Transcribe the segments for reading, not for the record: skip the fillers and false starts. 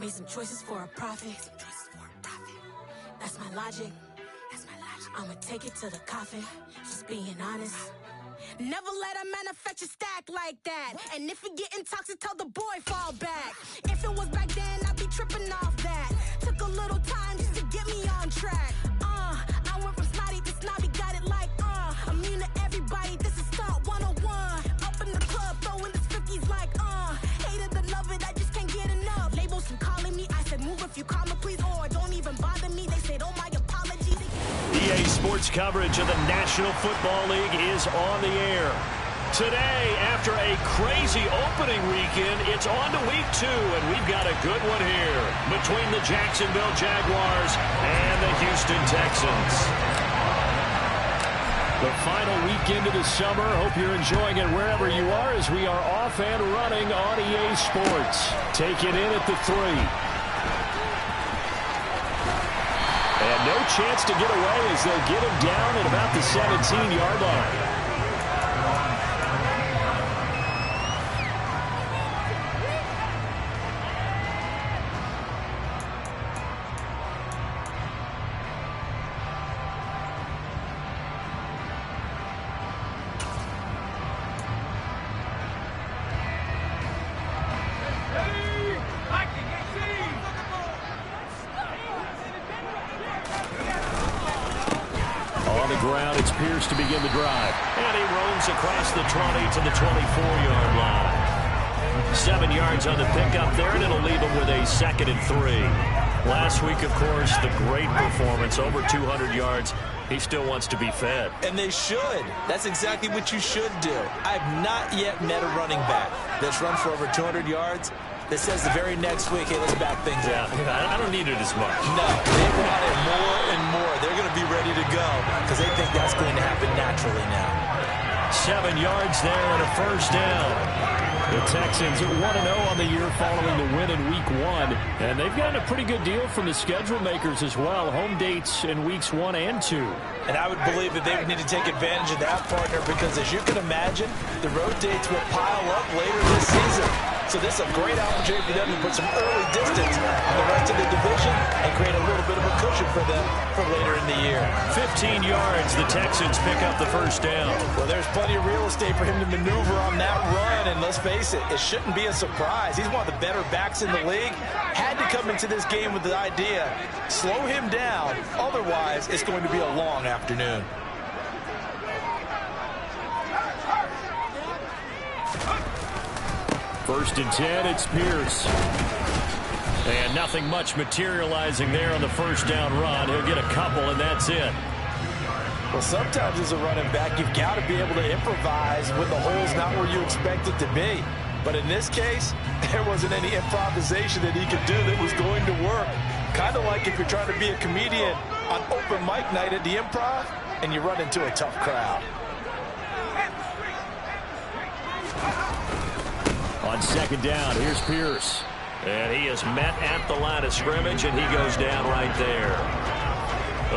Made some choices for a profit. That's my logic. I'ma take it to the coffin. Just being honest. Never let a manufacture stack like that. And if it getting toxic, tell the boy fall back. If it was back then, I'd be tripping off that. Took a little time just to get me on track. I went from snotty to snobby, got it like immune to everybody, this is Stunt 101. Up in the club, throwing this 50s like hate it or love it, I just can't get enough. Labels from calling me, I said move if you call me please, or don't even bother me. They said oh my apologies. EA Sports coverage of the National Football League is on the air. Today, after a crazy opening weekend, it's on to week 2, and we've got a good one here between the Jacksonville Jaguars and the Houston Texans. The final weekend of the summer. Hope you're enjoying it wherever you are as we are off and running on EA Sports. Take it in at the 3. And no chance to get away as they'll get him down at about the 17-yard line. To begin the drive. And he roams across the 20 to the 24-yard line. 7 yards on the pickup there, and it'll leave him with a 2nd and 3. Last week, of course, the great performance, over 200 yards. He still wants to be fed. And they should. That's exactly what you should do. I have not yet met a running back that's run for over 200 yards that says the very next week, hey, let's back things up. I don't need it as much. No, they want it more and more. They're going to be ready to go because they think that's going to happen naturally now. 7 yards there and a first down. The Texans are 1-0 on the year following the win in Week 1. And they've gotten a pretty good deal from the schedule makers as well. Home dates in Weeks 1 and 2. And I would believe that they would need to take advantage of that, partner, because as you can imagine, the road dates will pile up later this season. So this is a great opportunity for them to put some early distance on the rest of the division and create a little bit of a cushion for them for later in the year. 15 yards, the Texans pick up the first down. Well, there's plenty of real estate for him to maneuver on that run, and let's face it, it shouldn't be a surprise. He's one of the better backs in the league. Had to come into this game with the idea, slow him down, otherwise it's going to be a long afternoon. First and 10, it's Pierce. And nothing much materializing there on the first down run. He'll get a couple, and that's it. Well, sometimes as a running back, you've got to be able to improvise when the hole's not where you expect it to be. But in this case, there wasn't any improvisation that he could do that was going to work. Kind of like if you're trying to be a comedian on open mic night at the Improv, and you run into a tough crowd. On second down, here's Pierce. And he is met at the line of scrimmage, and he goes down right there.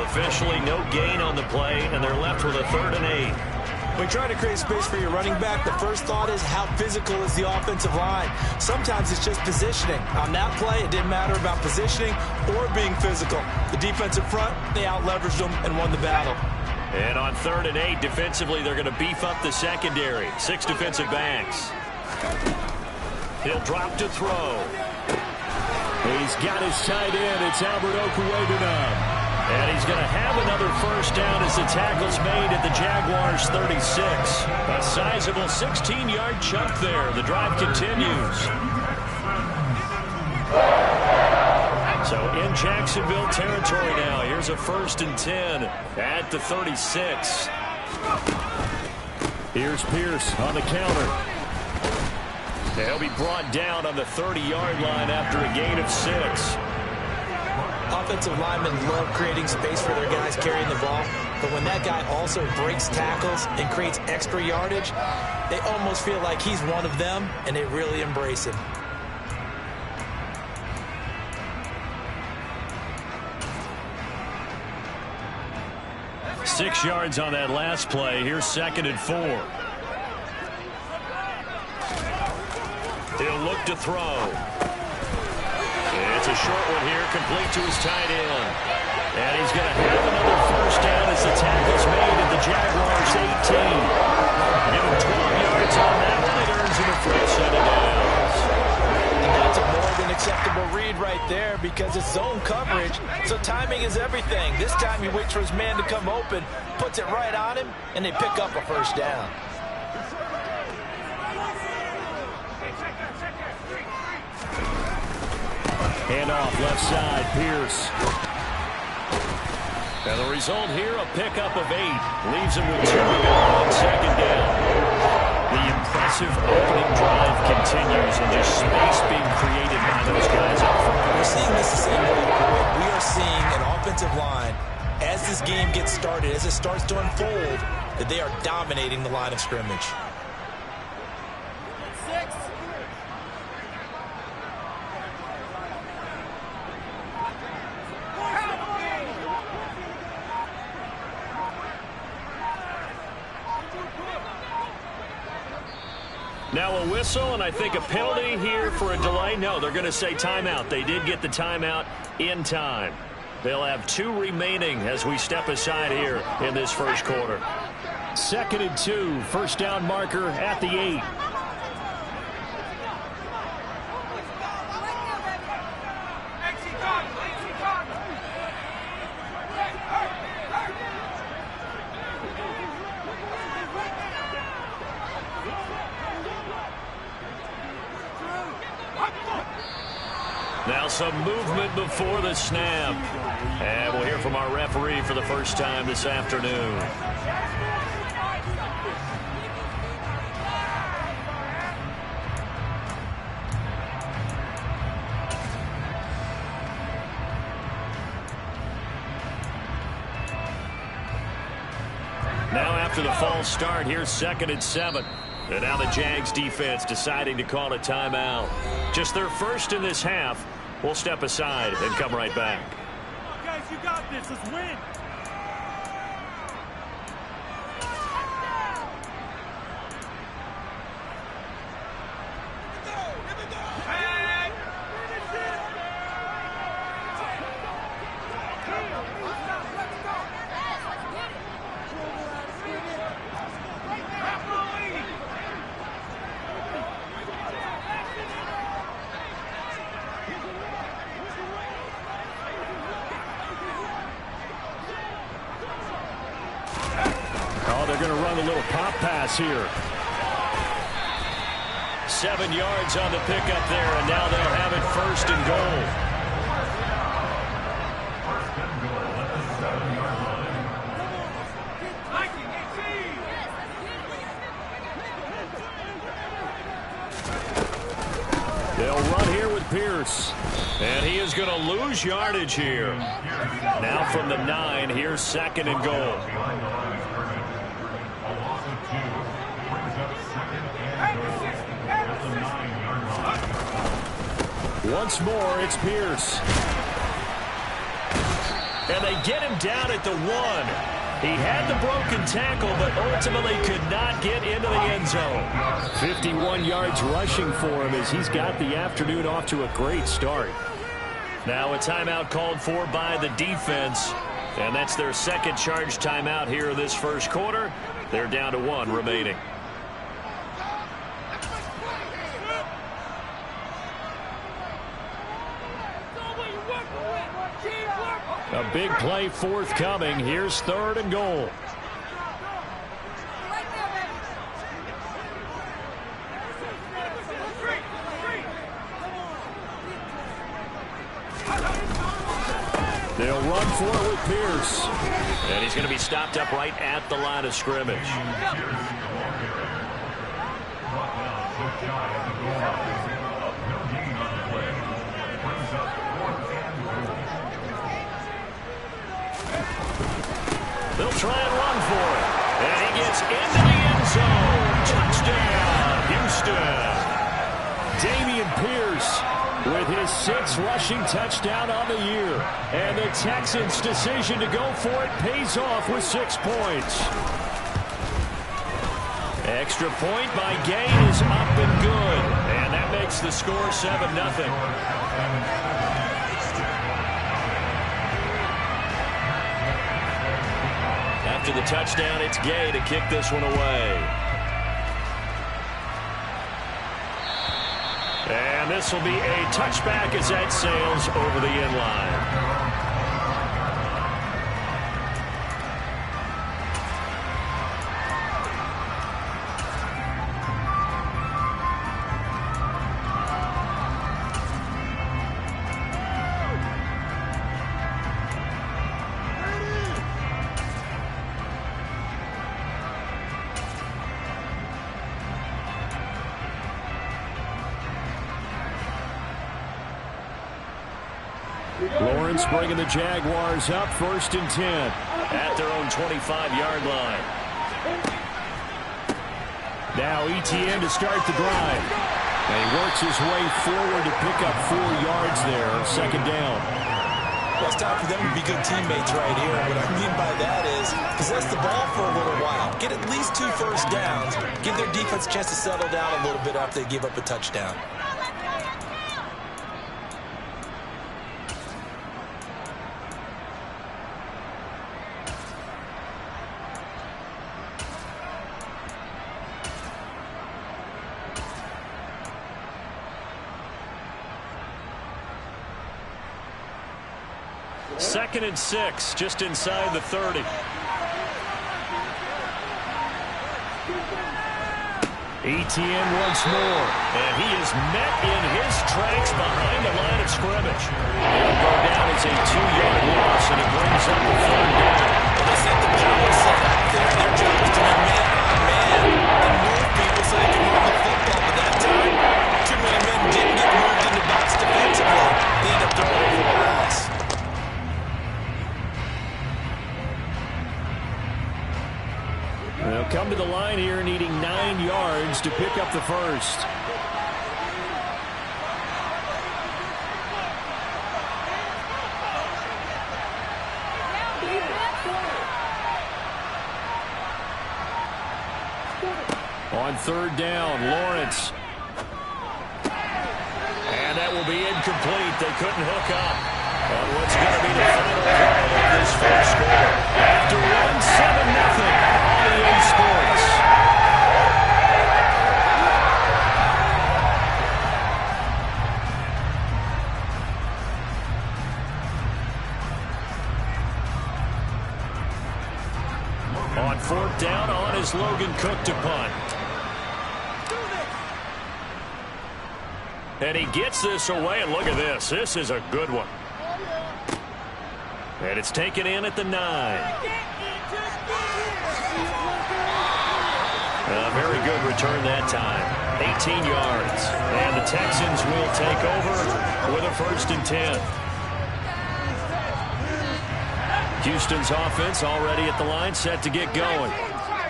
Officially, no gain on the play, and they're left with a 3rd and 8. When trying to create space for your running back, the first thought is how physical is the offensive line. Sometimes it's just positioning. On that play, it didn't matter about positioning or being physical. The defensive front, they out-leveraged them and won the battle. And on 3rd and 8, defensively, they're going to beef up the secondary. 6 defensive backs. He'll drop to throw. He's got his tight end. It's Albert Okwuegbunam. And he's going to have another first down as the tackle's made at the Jaguars 36. A sizable 16-yard chunk there. The drive continues. So in Jacksonville territory now. Here's a 1st and 10 at the 36. Here's Pierce on the counter. He'll be brought down on the 30-yard line after a gain of 6. Offensive linemen love creating space for their guys carrying the ball, but when that guy also breaks tackles and creates extra yardage, they almost feel like he's one of them, and they really embrace him. Six yards on that last play. Here's 2nd and 4. He'll look to throw. It's a short one here, complete to his tight end. And he's going to have another first down as the tackle's made at the Jaguars' 18. Give him 12 yards on that one. It earns him a first set of downs. And that's a more than acceptable read right there because it's zone coverage, so timing is everything. This time he waits for his man to come open, puts it right on him, and they pick up a first down. Handoff left side, Pierce. And the result here, a pickup of 8. Leaves him with 2 to go on second down. The impressive opening drive continues and just space being created by those guys up front. We're seeing this the same way. We are seeing an offensive line, as this game gets started, as it starts to unfold, that they are dominating the line of scrimmage. Now a whistle, and I think a penalty here for a delay. No, they're going to say timeout. They did get the timeout in time. They'll have 2 remaining as we step aside here in this first quarter. 2nd and 2, first down marker at the 8. Now some movement before the snap. And we'll hear from our referee for the first time this afternoon. Now after the false start, here's 2nd and 7. And now the Jags defense deciding to call a timeout. Just their first in this half. We'll step aside and come right back. Guys, you got this. Let's win. Here. 7 yards on the pickup there, and now they'll have it 1st and goal. They'll run here with Pierce, and he is going to lose yardage here. Now from the 9, here's 2nd and goal. Once more, it's Pierce. And they get him down at the 1. He had the broken tackle, but ultimately could not get into the end zone. 51 yards rushing for him as he's got the afternoon off to a great start. Now a timeout called for by the defense. And that's their 2nd charge timeout here in this first quarter. They're down to 1 remaining. A big play forthcoming. Here's 3rd and goal. They'll run for it with Pierce. And he's going to be stopped up right at the line of scrimmage. They'll try and run for it. And he gets into the end zone. Touchdown, Houston. Damian Pierce with his 6th rushing touchdown on the year. And the Texans' decision to go for it pays off with 6 points. Extra point by Gay is up and good. And that makes the score 7-0. after the touchdown, it's Gay to kick this one away. And this will be a touchback as that sails over the end line. Lawrence bringing the Jaguars up, 1st and 10 at their own 25-yard line. Now ETN to start the drive. And he works his way forward to pick up 4 yards there, 2nd down. Well, it's time for them to be good teammates right here. What I mean by that is possess the ball for a little while. Get at least 2 first downs. Give their defense a chance to settle down a little bit after they give up a touchdown. Second and 6, just inside the 30. ETN once more, and he is met in his tracks behind the line of scrimmage. It'll go down as a 2-yard loss, and it brings up the 3rd down. They set the power set out there. Their job is to be man-on-man and move people so they can move the football. But that time, too many men didn't get moved in the box defensively. They end up throwing for a loss. They'll come to the line here needing 9 yards to pick up the first. On 3rd down, Lawrence. And that will be incomplete. They couldn't hook up on what's going to be the final play of this first score. After 1-7-0 on EA Sports. On 4th down, on is Logan Cook to punt. And he gets this away, and look at this. This is a good one. And it's taken in at the 9. A very good return that time. 18 yards. And the Texans will take over with a 1st and 10. Houston's offense already at the line, set to get going.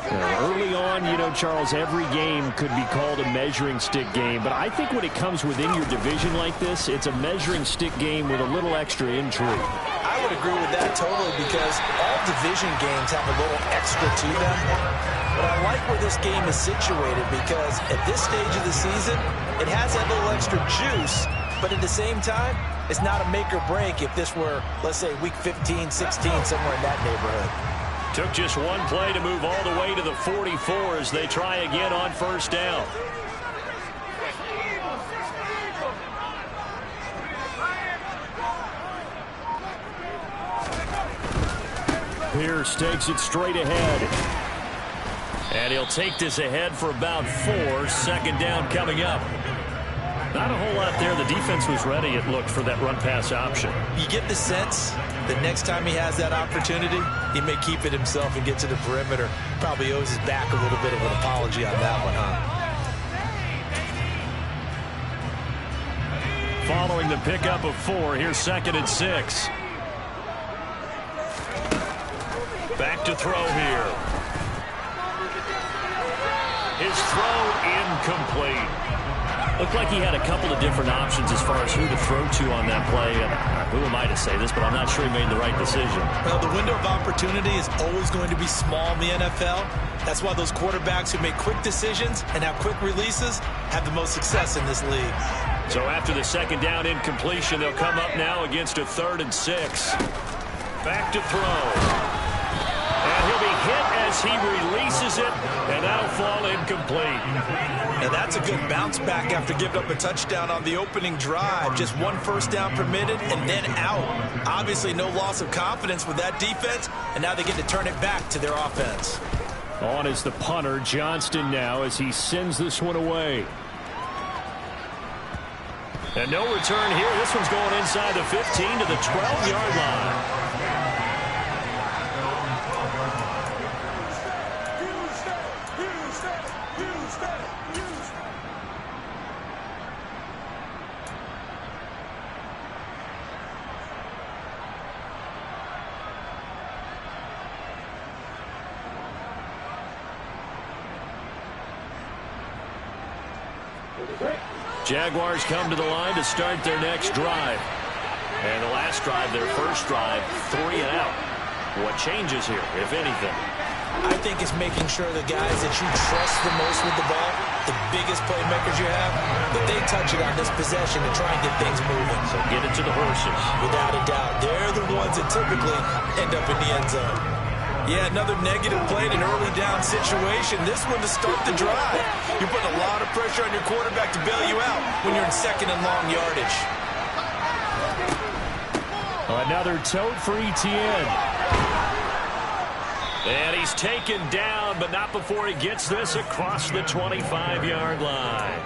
Early on, you know, Charles, every game could be called a measuring stick game. But I think when it comes within your division like this, it's a measuring stick game with a little extra intrigue. I would agree with that totally because all division games have a little extra to them. But I like where this game is situated because at this stage of the season, it has that little extra juice. But at the same time, it's not a make or break if this were, let's say, week 15, 16, somewhere in that neighborhood. Took just one play to move all the way to the 44 as they try again on 1st down. Pierce takes it straight ahead. And he'll take this ahead for about 4. 2nd down coming up. Not a whole lot there. The defense was ready, it looked, for that run-pass option. You get the sense that next time he has that opportunity, he may keep it himself and get to the perimeter. Probably owes his back a little bit of an apology on that one, huh? Following the pickup of 4, here's 2nd and 6. Back to throw here. His throw incomplete. Looked like he had a couple of different options as far as who to throw to on that play. And who am I to say this, but I'm not sure he made the right decision. Well, the window of opportunity is always going to be small in the NFL. That's why those quarterbacks who make quick decisions and have quick releases have the most success in this league. So after the 2nd down incompletion, they'll come up now against a 3rd and 6. Back to throw. And he'll be hit as he releases it, and that'll fall incomplete. And that's a good bounce back after giving up a touchdown on the opening drive. Just one first down permitted and then out. Obviously no loss of confidence with that defense, and now they get to turn it back to their offense. On is the punter, Johnston, now as he sends this one away. And no return here. This one's going inside the 15 to the 12-yard line. Jaguars come to the line to start their next drive. And the last drive, their first drive, 3 and out. What changes here, if anything? I think it's making sure the guys that you trust the most with the ball, the biggest playmakers you have, that they touch it on this possession to try and get things moving. So get it to the horses. Without a doubt. They're the ones that typically end up in the end zone. Yeah, another negative play in an early down situation. This one to start the drive. You're putting a lot of pressure on your quarterback to bail you out when you're in second and long yardage. Another tote for Etienne. And he's taken down, but not before he gets this across the 25-yard line.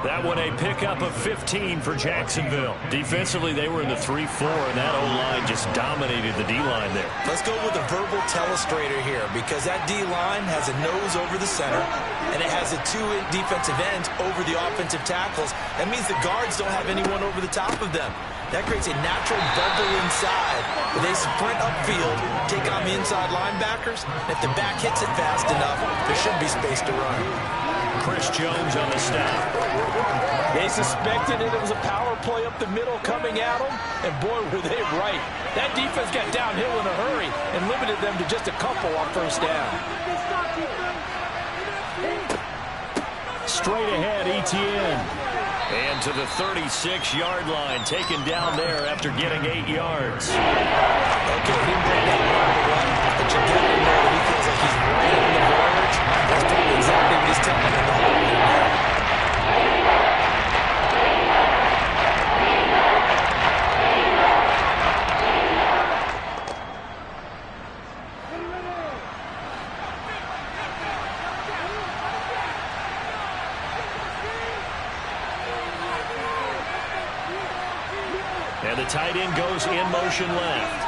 That one a pickup of 15 for Jacksonville. Defensively, they were in the 3-4, and that O-line just dominated the D-line there. Let's go with a verbal telestrator here, because that D-line has a nose over the center, and it has the 2 defensive ends over the offensive tackles. That means the guards don't have anyone over the top of them. That creates a natural bubble inside where they sprint upfield, take on the inside linebackers. If the back hits it fast enough, there should be space to run. Chris Jones on the stop. They suspected it was a power play up the middle coming at them, and boy, were they right. That defense got downhill in a hurry and limited them to just a couple on first down. Straight ahead, Etienne. And to the 36-yard line, taken down there after getting 8 yards. Okay, he didn't bring that number one, but you got to know that he feels like he's right on the verge. That's probably exactly what he's telling him. And the tight end goes in motion left.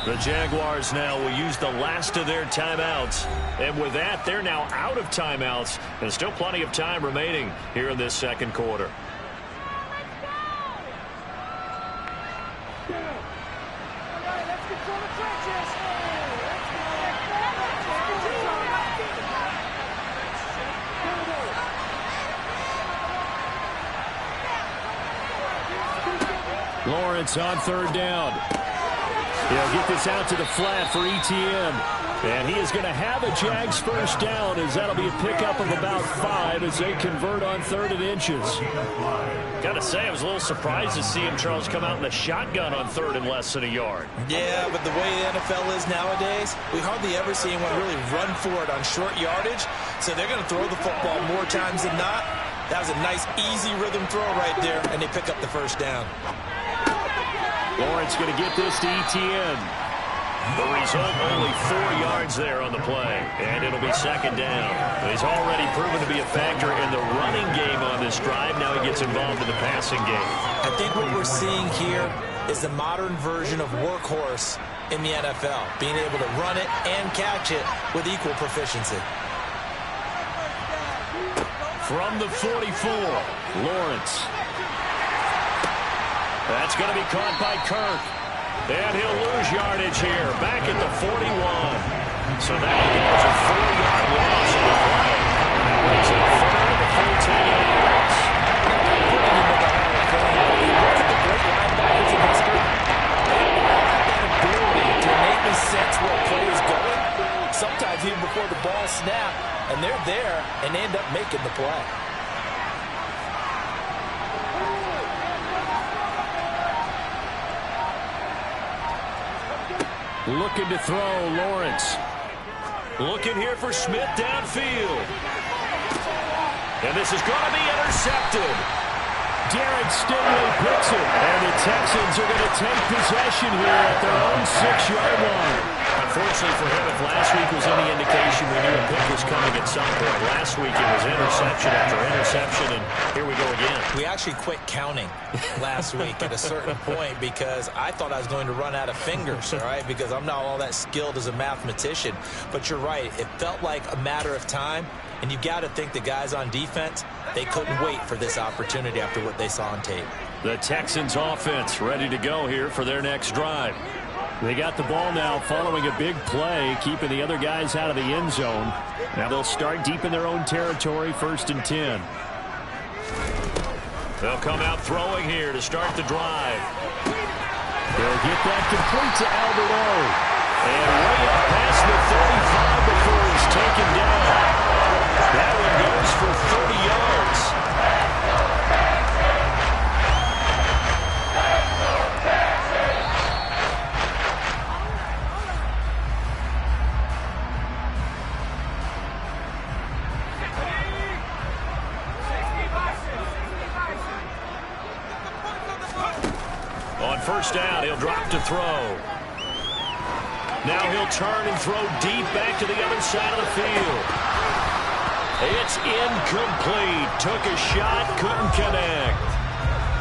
The Jaguars now will use the last of their timeouts. And with that, they're now out of timeouts. And still plenty of time remaining here in this second quarter. Lawrence on third down. He'll get this out to the flat for Etienne. And he is going to have a Jags first down, as that'll be a pickup of about 5 as they convert on 3rd and inches. Got to say, I was a little surprised to see him, Charles, come out in the shotgun on 3rd and less than a yard. Yeah, but the way the NFL is nowadays, we hardly ever see anyone really run for it on short yardage. So they're going to throw the football more times than not. That was a nice, easy rhythm throw right there, and they pick up the first down. Lawrence going to get this to Etienne. The result, only 4 yards there on the play, and it'll be second down. He's already proven to be a factor in the running game on this drive. Now he gets involved in the passing game. I think what we're seeing here is the modern version of workhorse in the NFL, being able to run it and catch it with equal proficiency. From the 44, Lawrence. That's going to be caught by Kirk. And he'll lose yardage here. Back at the 41. So that becomes a 4-yard loss on the play. That makes it 3rd and 14 yards. Putting him in the Hall of Fame. He was the great linebackers in history. They have that ability to innately sense where a play is going, sometimes even before the ball snaps, and they're there and they end up making the play. Looking to throw, Lawrence. Looking here for Smith downfield. And this is going to be intercepted. Derek Stingley picks it. And the Texans are going to take possession here at their own 6-yard line. Unfortunately for him, if last week was any indication, we knew a pick was coming at some point. Last week it was interception after interception, and here we go again. We actually quit counting last week at a certain point because I thought I was going to run out of fingers, all right, because I'm not all that skilled as a mathematician. But you're right. It felt like a matter of time, and you got to think the guys on defense, they couldn't wait for this opportunity after what they saw on tape. The Texans offense ready to go here for their next drive. They got the ball now following a big play, keeping the other guys out of the end zone. Now they'll start deep in their own territory, 1st and 10. They'll come out throwing here to start the drive. They'll get that complete to Albert O. And way up past the 35 before he's taken down. That one goes for 30 yards. On 1st down, he'll drop to throw. Now he'll turn and throw deep back to the other side of the field. It's incomplete. Took a shot, couldn't connect.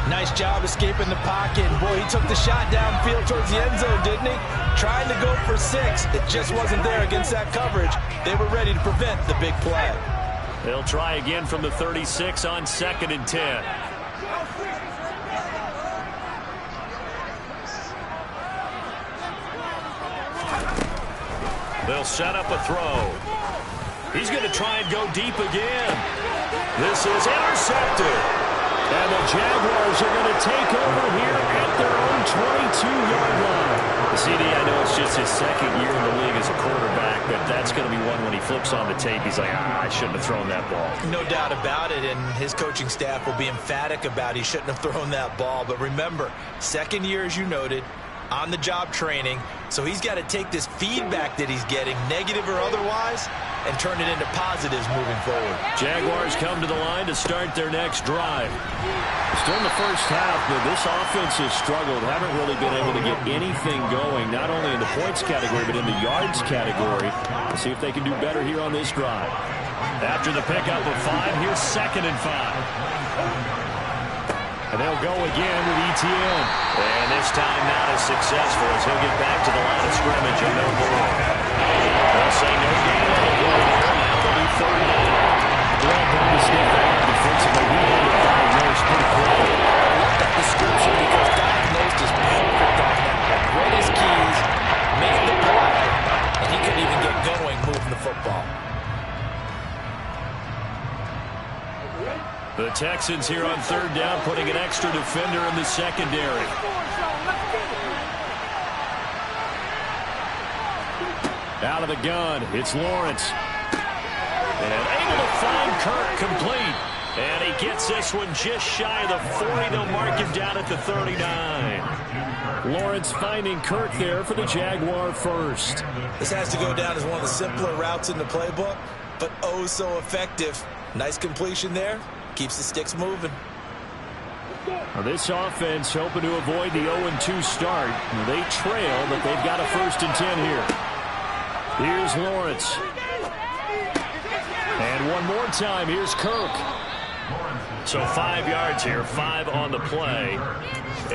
Nice job escaping the pocket. And boy, he took the shot downfield towards the end zone, didn't he? Trying to go for 6. It just wasn't there against that coverage. They were ready to prevent the big play. They'll try again from the 36 on 2nd and 10. They'll set up a throw. He's going to try and go deep again. This is intercepted. And the Jaguars are going to take over here at their own 22-yard line. CD, I know it's just his 2nd year in the league as a quarterback, but that's going to be one when he flips on the tape. He's like, I shouldn't have thrown that ball. No doubt about it, and his coaching staff will be emphatic about he shouldn't have thrown that ball. But remember, 2nd year, as you noted, on-the-job training, so he's got to take this feedback that he's getting, negative or otherwise, and turn it into positives moving forward. Jaguars come to the line to start their next drive. Still in the 1st half, but this offense has struggled. Haven't really been able to get anything going, not only in the points category, but in the yards category. Let's see if they can do better here on this drive. After the pickup of 5, here's 2nd and 5. And they'll go again with Etienne. And this time not as successful as he'll get back to the line of scrimmage and no more. They'll say no gain on the play here. Now they'll be 3rd down. Well done to step out defensively. We had it diagnosed pretty quickly. I love that description because diagnosed is perfect on that. Read his keys, made the play, and he couldn't even get going moving the football. The Texans here on 3rd down, putting an extra defender in the secondary. Out of the gun, it's Lawrence. And able to find Kirk complete. And he gets this one just shy of the 40. They'll mark him down at the 39. Lawrence finding Kirk there for the Jaguar first. This has to go down as one of the simpler routes in the playbook, but oh so effective. Nice completion there. Keeps the sticks moving. Now this offense hoping to avoid the 0-2 start. They trail, but they've got a 1st and 10 here. Here's Lawrence. And one more time, here's Kirk. So 5 yards here, 5 on the play,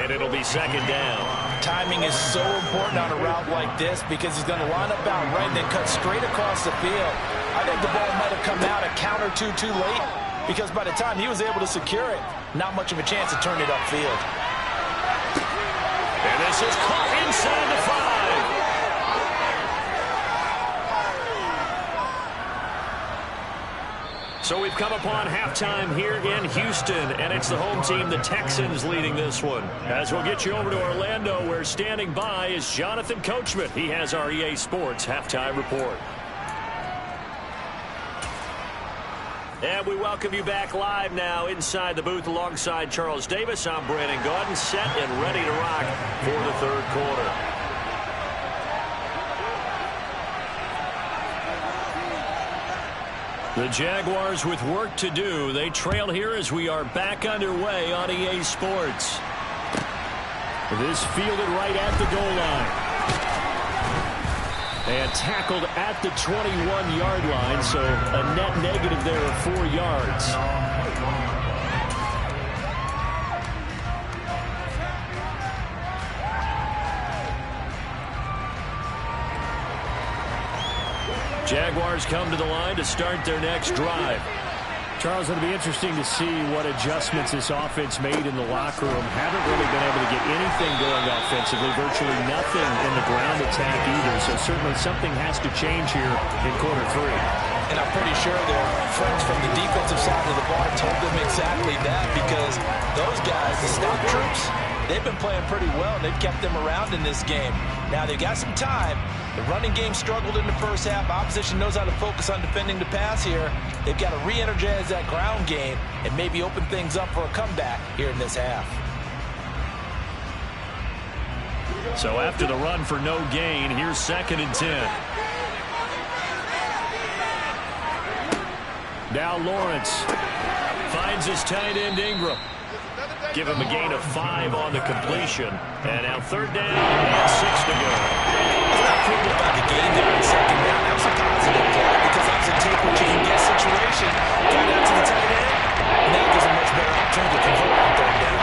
and it'll be 2nd down. Timing is so important on a route like this because he's going to line up out right and then cut straight across the field. I think the ball might have come out a count or two too late, because by the time he was able to secure it, not much of a chance to turn it upfield. And this is caught inside the 5. So we've come upon halftime here in Houston, and it's the home team, the Texans, leading this one. As we'll get you over to Orlando, where standing by is Jonathan Coachman. He has our EA Sports halftime report. And we welcome you back live now inside the booth alongside Charles Davis. I'm Brandon Gaudin, set and ready to rock for the 3rd quarter. The Jaguars with work to do. They trail here as we are back underway on EA Sports. This fielded right at the goal line. And tackled at the 21-yard line, so a net negative there of 4 yards. Jaguars come to the line to start their next drive. Charles, it'll be interesting to see what adjustments this offense made in the locker room. Haven't really been able to get anything going offensively, virtually nothing in the ground attack either. So certainly something has to change here in quarter 3. And I'm pretty sure their friends from the defensive side of the ball told them exactly that, because those guys, the stop troops, they've been playing pretty well, and they've kept them around in this game. Now, they've got some time. The running game struggled in the first half. Opposition knows how to focus on defending the pass here. They've got to re-energize that ground game and maybe open things up for a comeback here in this half. So after the run for no gain, here's 2nd and 10. Now Lawrence finds his tight end Ingram. Give him a gain of 5 on the completion. And now 3rd down and 6 to go. It's not critical about the game there in 2nd down. That was a positive play, because that was a take what you can get situation. Got out to the tight end, and that gives a much better opportunity to convert on 3rd down.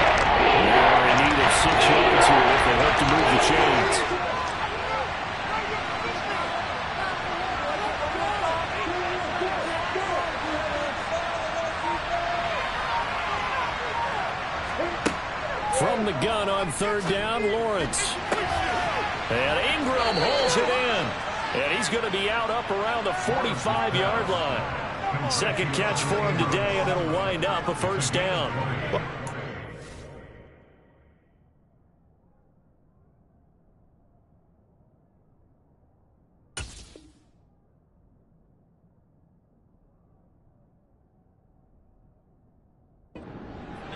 They're in need of 6 yards here if they hope to move the chains. From the gun on 3rd down, Lawrence. And Ingram holds it in. And he's going to be out up around the 45-yard line. 2nd catch for him today, and it'll wind up a 1st down.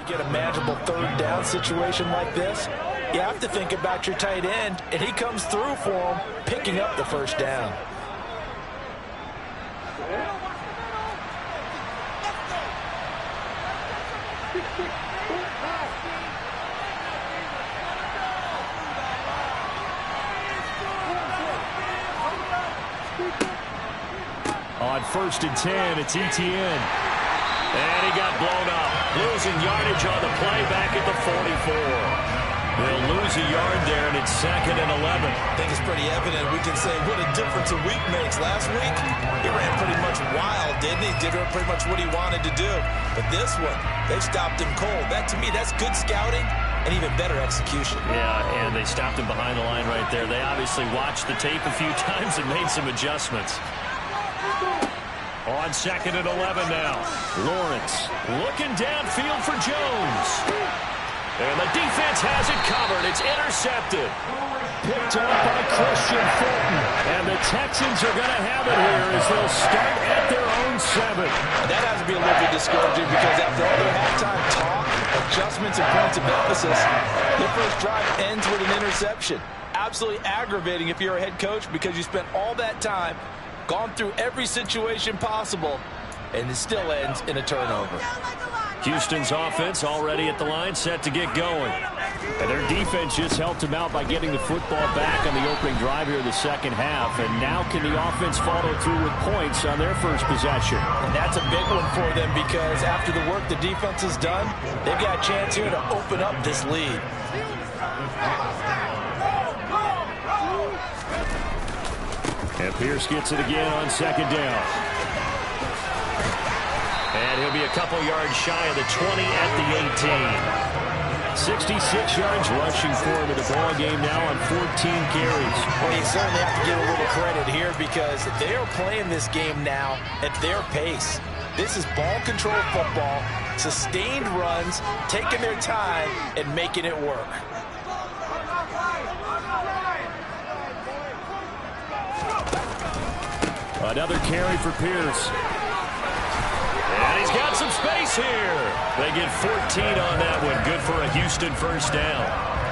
Get a manageable 3rd down situation like this, you have to think about your tight end, and he comes through for him, picking up the 1st down. On 1st and 10, it's Etienne. And he got blown up. Losing yardage on the play back at the 44. They'll lose a yard there, and it's 2nd and 11. I think it's pretty evident. We can say what a difference a week makes. Last week, he ran pretty much wild, didn't he? Did pretty much what he wanted to do. But this one, they stopped him cold. That, to me, that's good scouting and even better execution. Yeah, and they stopped him behind the line right there. They obviously watched the tape a few times and made some adjustments. On 2nd and 11 now. Lawrence looking downfield for Jones. And the defense has it covered. It's intercepted. Picked up by Christian Fulton. And the Texans are going to have it here as they'll start at their own 7. That has to be a little bit discouraging, because after all their halftime talk, adjustments, and points of emphasis, their first drive ends with an interception. Absolutely aggravating if you're a head coach, because you spent all that time, gone through every situation possible, and it still ends in a turnover. Houston's offense already at the line, set to get going. And their defense just helped them out by getting the football back on the opening drive here in the 2nd half. And now can the offense follow through with points on their first possession? And that's a big one for them, because after the work the defense has done, they've got a chance here to open up this lead. And Pierce gets it again on 2nd down. And he'll be a couple yards shy of the 20 at the 18. 66 yards rushing for him in the ball game now on 14 carries. Well, you certainly have to give a little credit here, because they are playing this game now at their pace. This is ball control football, sustained runs, taking their time and making it work. Another carry for Pierce. And he's got some space here. They get 14 on that one. Good for a Houston 1st down.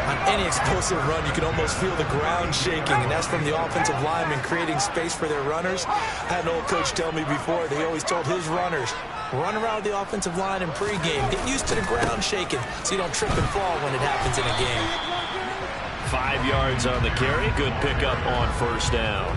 On any explosive run, you can almost feel the ground shaking, and that's from the offensive linemen creating space for their runners. I had an old coach tell me before, they always told his runners, run around the offensive line in pregame. Get used to the ground shaking so you don't trip and fall when it happens in a game. 5 yards on the carry. Good pickup on first down.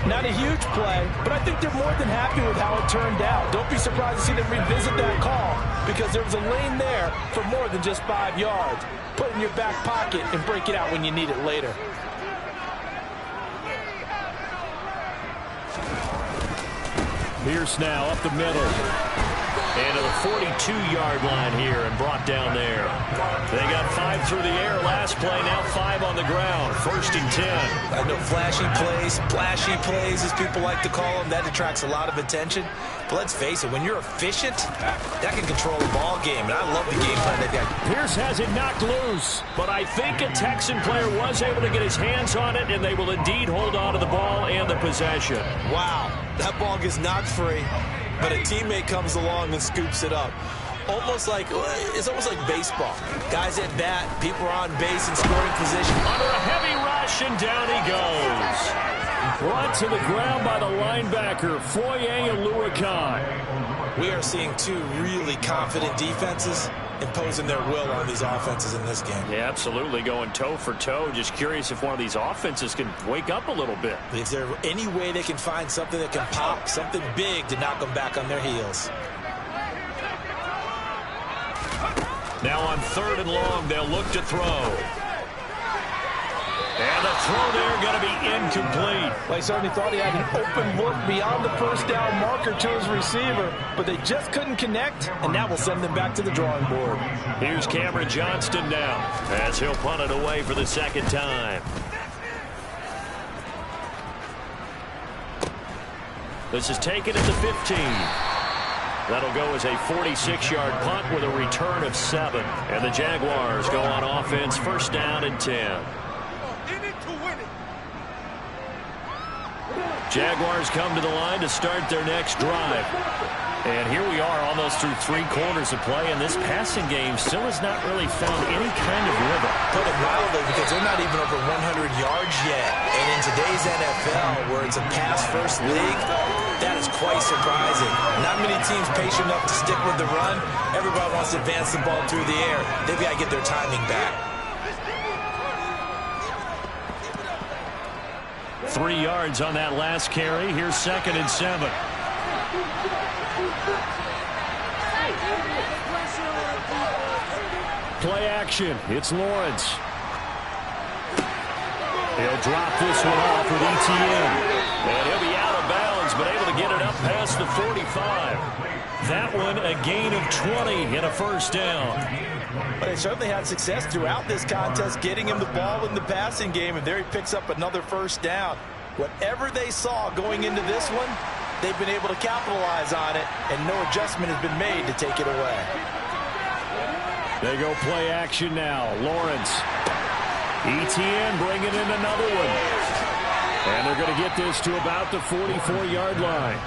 Not a huge play, but I think they're more than happy with how it turned out. Don't be surprised to see them revisit that call because there was a lane there for more than just 5 yards. Put it in your back pocket and break it out when you need it later. Pierce now up the middle. And to the 42-yard line here and brought down there. They got 5 through the air last play, now 5 on the ground. 1st and 10. I know flashy plays, as people like to call them. That attracts a lot of attention. But let's face it, when you're efficient, that can control a ball game. And I love the game plan they've got. Pierce has it knocked loose. But I think a Texan player was able to get his hands on it, and they will indeed hold on to the ball and the possession. Wow, that ball gets knocked free, but a teammate comes along and scoops it up. It's almost like baseball. Guys at bat, people are on base in scoring position. Under a heavy rush, and down he goes. Brought to the ground by the linebacker, Foye Oluwakan. We are seeing two really confident defenses imposing their will on these offenses in this game. Yeah, absolutely, going toe for toe. Just curious if one of these offenses can wake up a little bit. Is there any way they can find something that can pop, something big to knock them back on their heels? Now on 3rd and long, they'll look to throw. And the throw there going to be incomplete. Well, he certainly thought he had an open look beyond the first down marker to his receiver, but they just couldn't connect, and that will send them back to the drawing board. Here's Cameron Johnston now as he'll punt it away for the 2nd time. This is taken at the 15. That'll go as a 46-yard punt with a return of 7. And the Jaguars go on offense, 1st down and 10. Jaguars come to the line to start their next drive. And here we are almost through 3 quarters of play, and this passing game still has not really found any kind of rhythm. Put it mildly, because they're not even over 100 yards yet. And in today's NFL, where it's a pass-first league, that is quite surprising. Not many teams patient enough to stick with the run. Everybody wants to advance the ball through the air. They've got to get their timing back. 3 yards on that last carry. Here's 2nd and 7. Play action. It's Lawrence. He'll drop this one off with ETN. And he'll be out of bounds, but able to get it up past the 45. That one a gain of 20 and a 1st down. But they certainly had success throughout this contest, getting him the ball in the passing game, and there he picks up another 1st down. Whatever they saw going into this one, they've been able to capitalize on it, and no adjustment has been made to take it away. They go play action now. Lawrence. ETN bringing in another one. And they're going to get this to about the 44-yard line.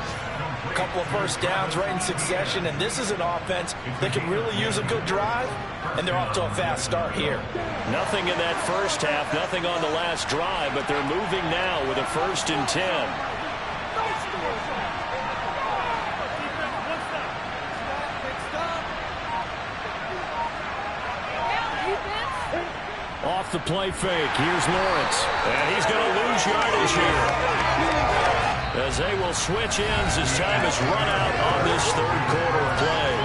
A couple of 1st downs right in succession, and this is an offense that can really use a good drive, and they're off to a fast start here. Nothing in that 1st half, nothing on the last drive, but they're moving now with a 1st and 10. Off the play fake. Here's Lawrence. And he's going to lose yardage here, as they will switch ends as time has run out on this 3rd quarter of play.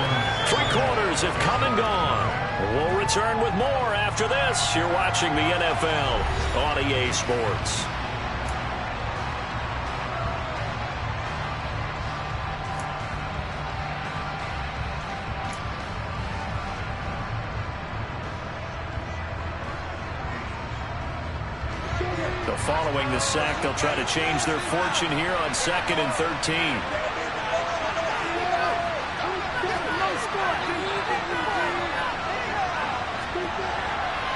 3 quarters have come and gone. We'll return with more after this. You're watching the NFL on EA Sports. Following the sack, they'll try to change their fortune here on 2nd and 13.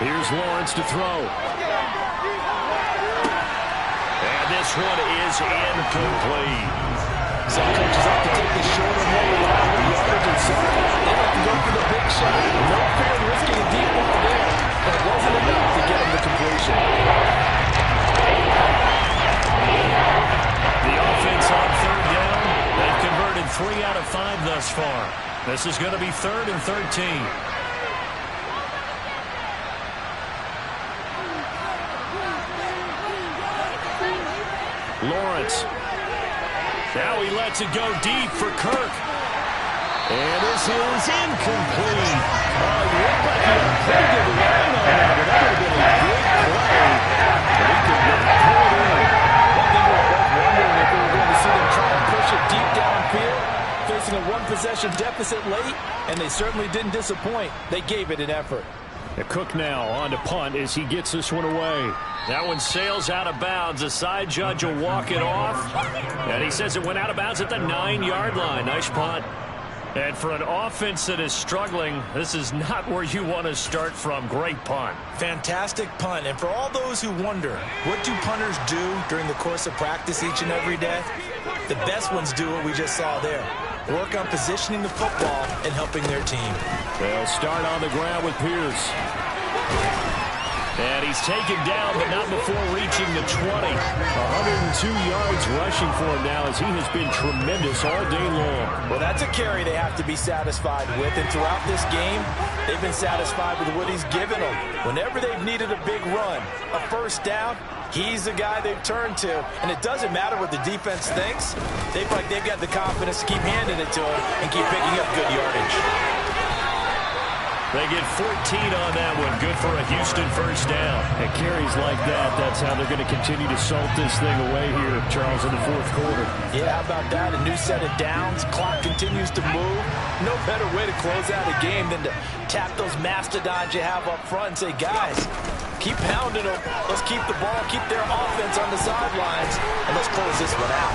Here's Lawrence to throw. And this one is incomplete. Some coaches like to take the shorter, more reliable yardage and some they like to go for the big shot. No fear of risking a deep ball there, but it wasn't enough to get 3 out of 5 thus far. This is going to be 3rd and 13. Lawrence. Now he lets it go deep for Kirk. And this is incomplete. He looked like he had a pretty good line on that, but that would have been a good play. But he could not pull it in. I think we were both wondering if we were going to see them try and push it deep downfield, facing a one-possession deficit late, and they certainly didn't disappoint. They gave it an effort. Cook now on to punt as he gets this one away. That one sails out of bounds. The side judge will walk it off. And he says it went out of bounds at the 9-yard line. Nice punt. And for an offense that is struggling, this is not where you want to start from. Great punt. Fantastic punt. And for all those who wonder, what do punters do during the course of practice each and every day? The best ones do what we just saw there. Work on positioning the football and helping their team. They'll start on the ground with Pierce. And he's taken down, but not before reaching the 20. 102 yards rushing for him now as he has been tremendous all day long. Well, that's a carry they have to be satisfied with. And throughout this game, they've been satisfied with what he's given them. Whenever they've needed a big run, a first down, he's the guy they've turned to. And it doesn't matter what the defense thinks. They feel like they've got the confidence to keep handing it to him and keep picking up good yardage. They get 14 on that one. Good for a Houston first down. And carries like that, that's how they're going to continue to salt this thing away here, Charles, in the fourth quarter. Yeah, how about that? A new set of downs. Clock continues to move. No better way to close out a game than to tap those mastodons you have up front and say, guys, keep pounding them. Let's keep the ball, keep their offense on the sidelines, and let's close this one out.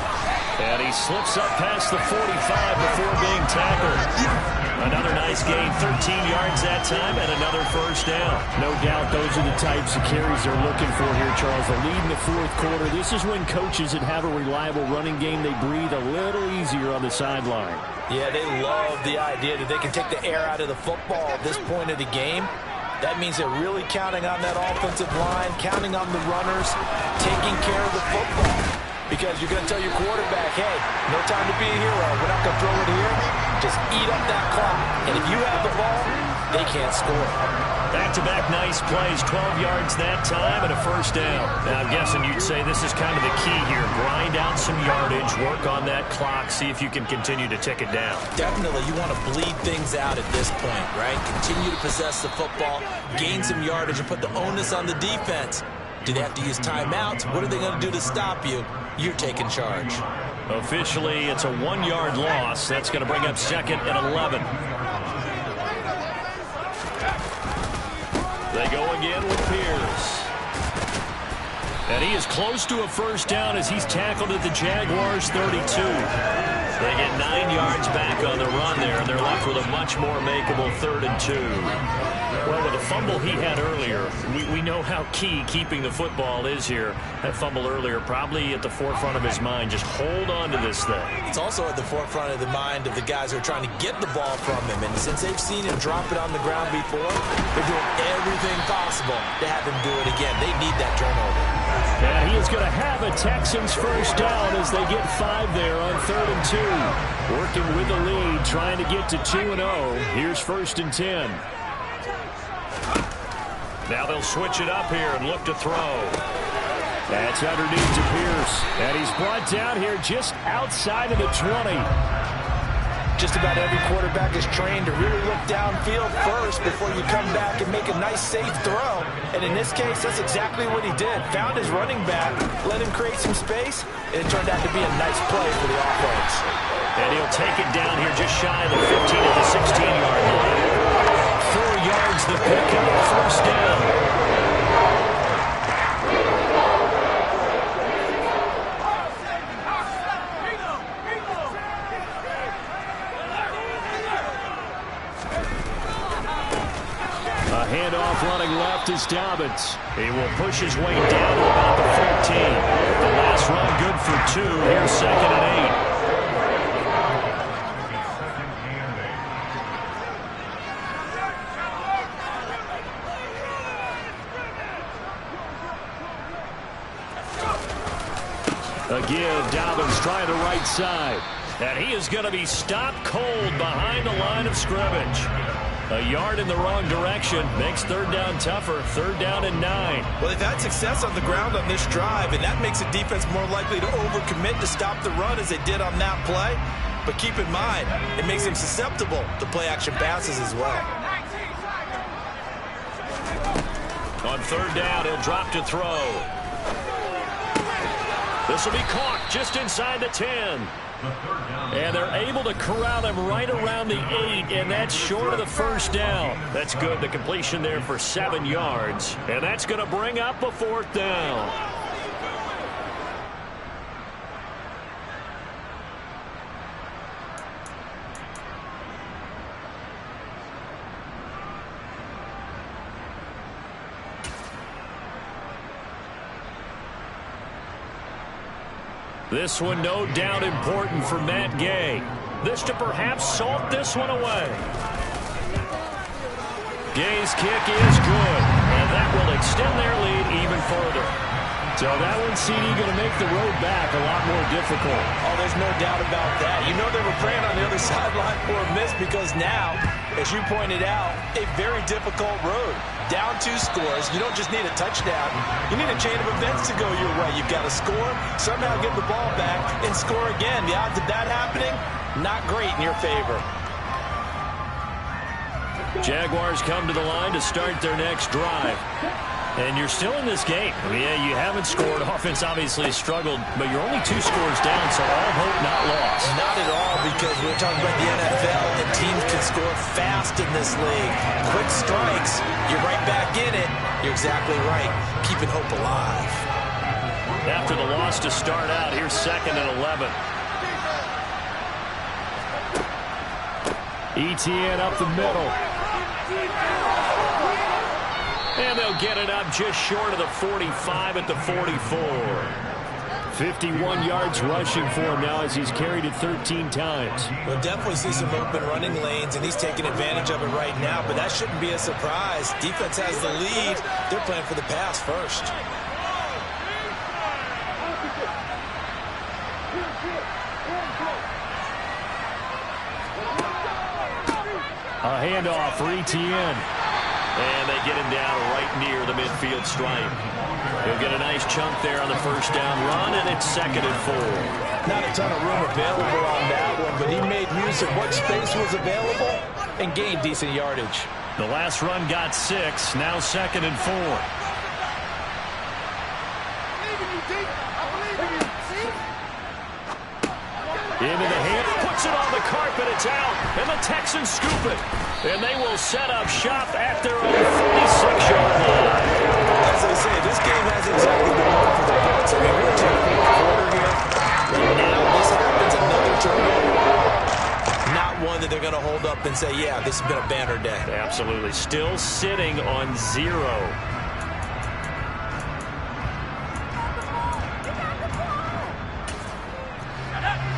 And he slips up past the 45 before being tackled. Another nice gain, 13 yards that time, and another first down. No doubt those are the types of carries they're looking for here, Charles. The lead in the fourth quarter. This is when coaches that have a reliable running game, they breathe a little easier on the sideline. Yeah, they love the idea that they can take the air out of the football at this point of the game. That means they're really counting on that offensive line, counting on the runners, taking care of the football. Because you're going to tell your quarterback, hey, no time to be a hero. We're not going to throw it here. Just eat up that clock. And if you have the ball, they can't score. Back-to-back nice plays, 12 yards that time and a first down. Now, I'm guessing you'd say this is kind of the key here. Grind out some yardage, work on that clock, see if you can continue to tick it down. Definitely, you want to bleed things out at this point, right? Continue to possess the football, gain some yardage, and put the onus on the defense. Do they have to use timeouts? What are they going to do to stop you? You're taking charge. Officially, it's a 1-yard loss. That's going to bring up 2nd and 11. They go again with Pierce. And he is close to a first down as he's tackled at the Jaguars' 32. They get 9 yards back on the run there, and they're left with a much more makeable 3rd and 2. Well, with the fumble he had earlier, we know how key keeping the football is here. That fumble earlier probably at the forefront of his mind. Just hold on to this thing. It's also at the forefront of the mind of the guys who are trying to get the ball from him. And since they've seen him drop it on the ground before, they're doing everything possible to have him do it again. They need that turnover. And he is going to have a Texans first down as they get 5 there on 3rd and 2. Working with the lead, trying to get to 2-0. Here's 1st and 10. Now they'll switch it up here and look to throw. That's underneath to Pierce. And he's brought down here just outside of the 20. Just about every quarterback is trained to really look downfield first before you come back and make a nice, safe throw. And in this case, that's exactly what he did. Found his running back, let him create some space, and it turned out to be a nice play for the offense. And he'll take it down here just shy of the 15 at the 16-yard line. 4 yards the pickup, first down. Handoff running left is Dobbins. He will push his way down to about the 14. The last run good for 2. Here's 2nd and 8. A give. Dobbins trying to right right side. And he is going to be stopped cold behind the line of scrimmage. A yard in the wrong direction makes third down tougher. Third down and 9. Well, they've had success on the ground on this drive, and that makes a defense more likely to overcommit to stop the run as they did on that play. But keep in mind, it makes them susceptible to play-action passes as well. On third down, he'll drop to throw. This will be caught just inside the 10. And they're able to corral him right around the 8, and that's short of the first down. That's good. The completion there for 7 yards. And that's going to bring up a fourth down. This one no doubt important for Matt Gay. This to perhaps salt this one away. Gay's kick is good, and that will extend their lead even further. So that one, CD, going to make the road back a lot more difficult. Oh, there's no doubt about that. You know they were praying on the other sideline for a miss because now, as you pointed out, a very difficult road. Down 2 scores. You don't just need a touchdown. You need a chain of events to go your way. You've got to score, somehow get the ball back, and score again. The odds of that happening, not great in your favor. Jaguars come to the line to start their next drive. And you're still in this game. I mean, yeah, you haven't scored. Offense obviously struggled, but you're only 2 scores down, so all hope not lost. Not at all, because we're talking about the NFL, and teams can score fast in this league. Quick strikes, you're right back in it. You're exactly right. Keeping hope alive. After the loss to start out, here's 2nd and 11. ETN up the middle. And they'll get it up just short of the 45 at the 44. 51 yards rushing for him now as he's carried it 13 times. We'll definitely see some open running lanes, and he's taking advantage of it right now, but that shouldn't be a surprise. Defense has the lead. They're playing for the pass first. A handoff for ETN. And they get him down right near the midfield stripe. He'll get a nice chunk there on the first down run, and it's 2nd and 4. Not a ton of room available on that one, but he made use of what space was available and gained decent yardage. The last run got 6, now 2nd and 4. Into the hand. Puts it on the carpet, it's out, and the Texans scoop it. And they will set up shop at their own 46-yard line. As I say, this game hasn't exactly been one for the books. I mean, we're into the 4th quarter here. And now this happens, another turnover. Not one that they're going to hold up and say, yeah, this has been a banner day. Absolutely. Still sitting on 0.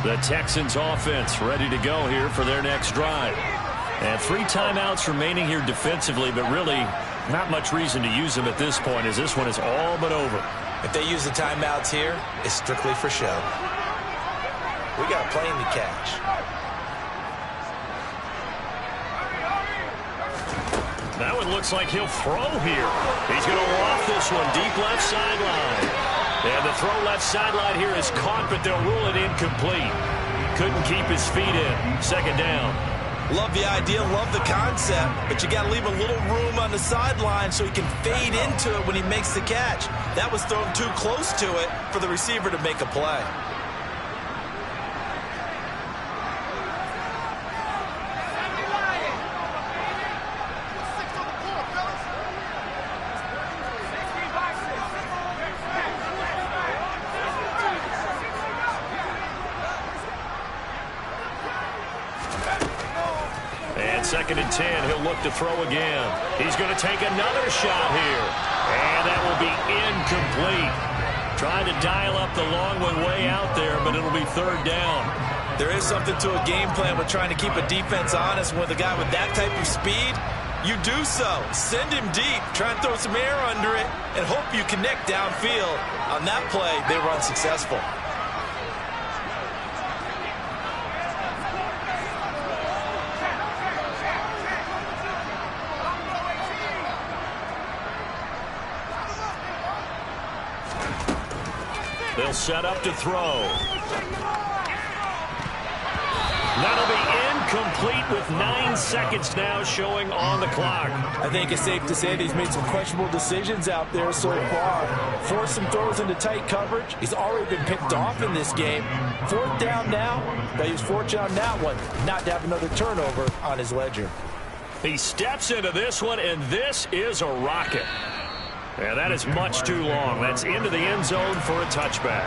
The Texans offense ready to go here for their next drive. And 3 timeouts remaining here defensively, but really not much reason to use them at this point as this one is all but over. If they use the timeouts here, it's strictly for show. We got a plane to catch. That one looks like he'll throw here. He's going to loft this one deep left sideline. And the throw left sideline here is caught, but they'll rule it incomplete. Couldn't keep his feet in. 2nd down. Love the idea, love the concept, but you got to leave a little room on the sideline so he can fade into it when he makes the catch. That was thrown too close to it for the receiver to make a play. And 2nd and 10, he'll look to throw again. He's going to take another shot here. And that will be incomplete. Trying to dial up the long one way out there, but it'll be 3rd down. There is something to a game plan with trying to keep a defense honest. With a guy with that type of speed, you do so. Send him deep. Try and throw some air under it and hope you connect downfield. On that play, they were unsuccessful. He'll set up to throw. That'll be incomplete with 9 seconds now showing on the clock. I think it's safe to say that he's made some questionable decisions out there so far. Forced some throws into tight coverage. He's already been picked off in this game. 4th down now, but he was fortunate on that one not to have another turnover on his ledger. He steps into this one, and this is a rocket. Yeah, that is much too long. That's into the end zone for a touchback.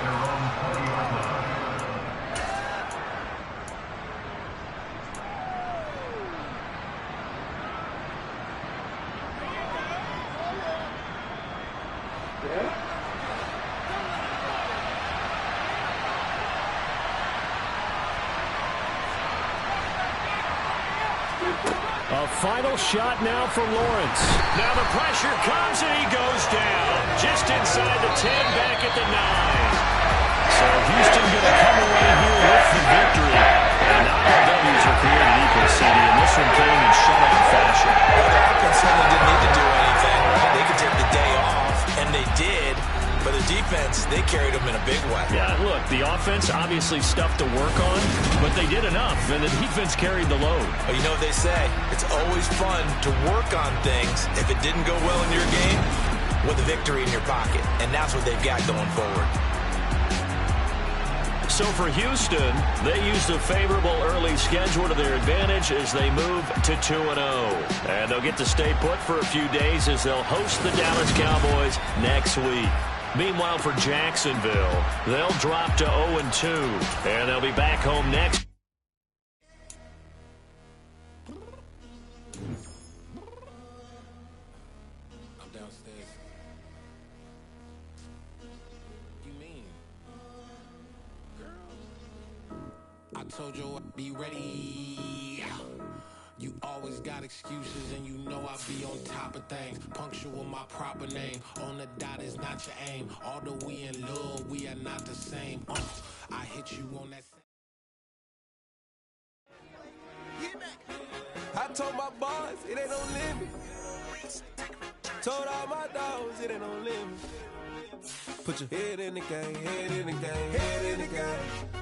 A final shot now for Lawrence. Now the pressure comes and he goes down. Just inside the 10, back at the 9. So Houston going to come away here with the victory. And not all W's are created equal, CD. And this one came in shutout fashion. Well, the offense certainly didn't need to do anything. They could take the day off, and they did. But the defense, they carried them in a big way. Yeah, look, the offense obviously stuff to work on, but they did enough, and the defense carried the load. But you know what they say, it's always fun to work on things if it didn't go well in your game with a victory in your pocket, and that's what they've got going forward. So for Houston, they used a favorable early schedule to their advantage as they move to 2-0. And they'll get to stay put for a few days as they'll host the Dallas Cowboys next week. Meanwhile, for Jacksonville, they'll drop to 0-2, and they'll be back home next. I'm downstairs. You mean? Girl, I told you I'd be ready. You always got excuses and you know I be on top of things. Punctual my proper name. On the dot is not your aim. Although we in love, we are not the same. I hit you on that. I told my boys it ain't no limit. Told all my dogs it ain't no limit. Put your head in the game, head in the game, head in the game.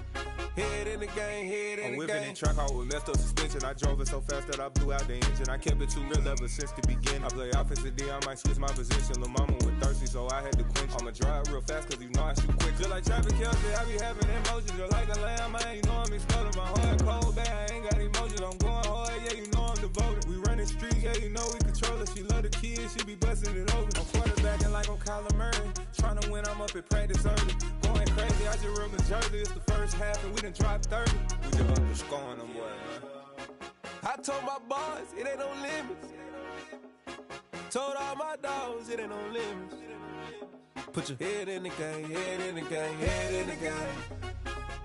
Head in the game, head in the game. I'm whipping and track out with messed up suspension. I drove it so fast that I blew out the engine. I kept it too real ever since the beginning. I play offensive D, I might switch my position. Lil' mama was thirsty, so I had to quench. I'ma drive real fast, cause you know I shoot quick. Just like traffic Kelsey, I be having emotions. Just like a lamb, man, you know I'm exploding. My heart cold, bad, I ain't got emotions. I'm going hard, yeah, you know I'm devoted. We running streets, yeah, you know we control it. She love the kids, she be busting it open. I'm quarterbacking like I'm Kyler Murray. Trying to win, I'm up at practice early. Going crazy, I just ripped the jersey. It's the first half, and we done dropped 30. We just underscoring them, boy, man. I told my boys it ain't no limits. Told all my dogs it ain't no limits. Put your head in the game, head in the game, head in the game.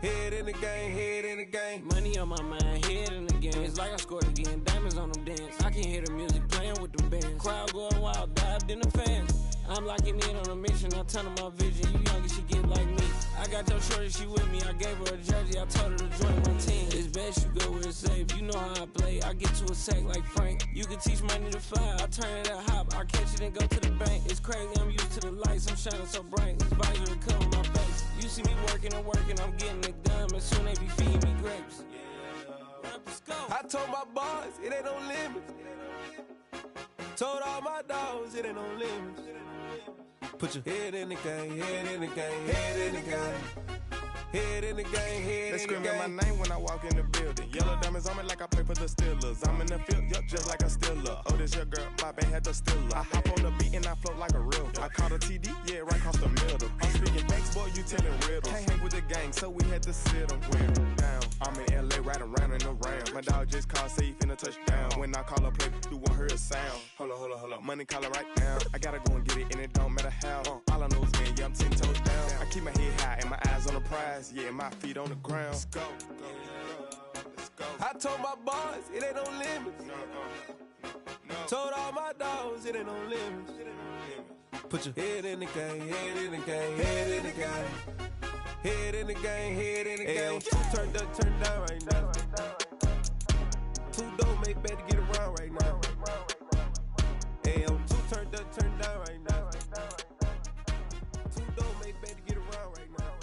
Head in the game, head in the game. Money on my mind, head in the game. It's like I scored again, diamonds on them dance. I can hear the music playing with them bands. Crowd going wild, dived in the fans. I'm locking in on a mission, I turn on my vision. You younger, she get like me. I got your shorty, she with me. I gave her a jersey, I told her to join my team. It's best you go where it's safe. You know how I play. I get to a sack like Frank. You can teach money to fly. I turn it at hop. I catch it and go to the bank. It's crazy, I'm used to the lights. I'm shining so bright. This visor will cover my face. You see me working and working, I'm getting it done. And soon they be feeding me grapes. I told my boys it ain't no limits. Told all my dogs it ain't no limits. Put your head in the game, head in the game, head in the game. Head in the game, head They in the screaming game. my name when I walk in the building. Yellow diamonds on me like I play for the Steelers. I'm in the field, yup, just like a Steeler. Oh, this your girl, my band had the Steeler. I hop on the beat and I float like a real. I caught a TD, yeah, right across the middle. I'm speaking banks, boy, you telling riddles. Can't hang with the gang, so we had to sit them down. I'm in LA, riding around and around. My dog just called, say he finna touchdown. When I call a play, you won't hear a sound. Hold up, money calling right now. I gotta go and get it, and it don't matter how. All I know is win, yeah, I'm 10 toes down. I keep my head high and my eyes on the prize, yeah, my feet on the ground. Let's go. I told my boys it ain't no limits. Told all my dogs it ain't no limits. Put your head in the game, head in the game, head in the game. Head in the game, head in the game. Two turned up, turned down right now. Two don't make bad to get around right now. Hey, I'm two turned up, turned down right now. Two don't make bad to get around right now.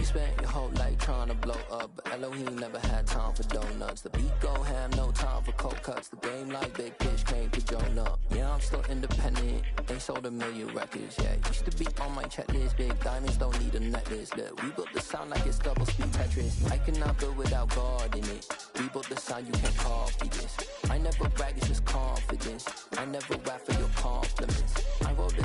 You spent your whole life trying to blow up, but Elohim never had time for donuts. The beat go ham, no time for cold cuts. The game like big pitch came to Jonah. Yeah, I'm still independent, ain't sold a million records yet. Used to be on my checklist, big diamonds don't need a necklace. Look, we built the sound like it's double speed Tetris. I cannot build without God in it. We built the sound, you can't copy this. I never brag, it's just confidence. I never rap for your compliments. I wrote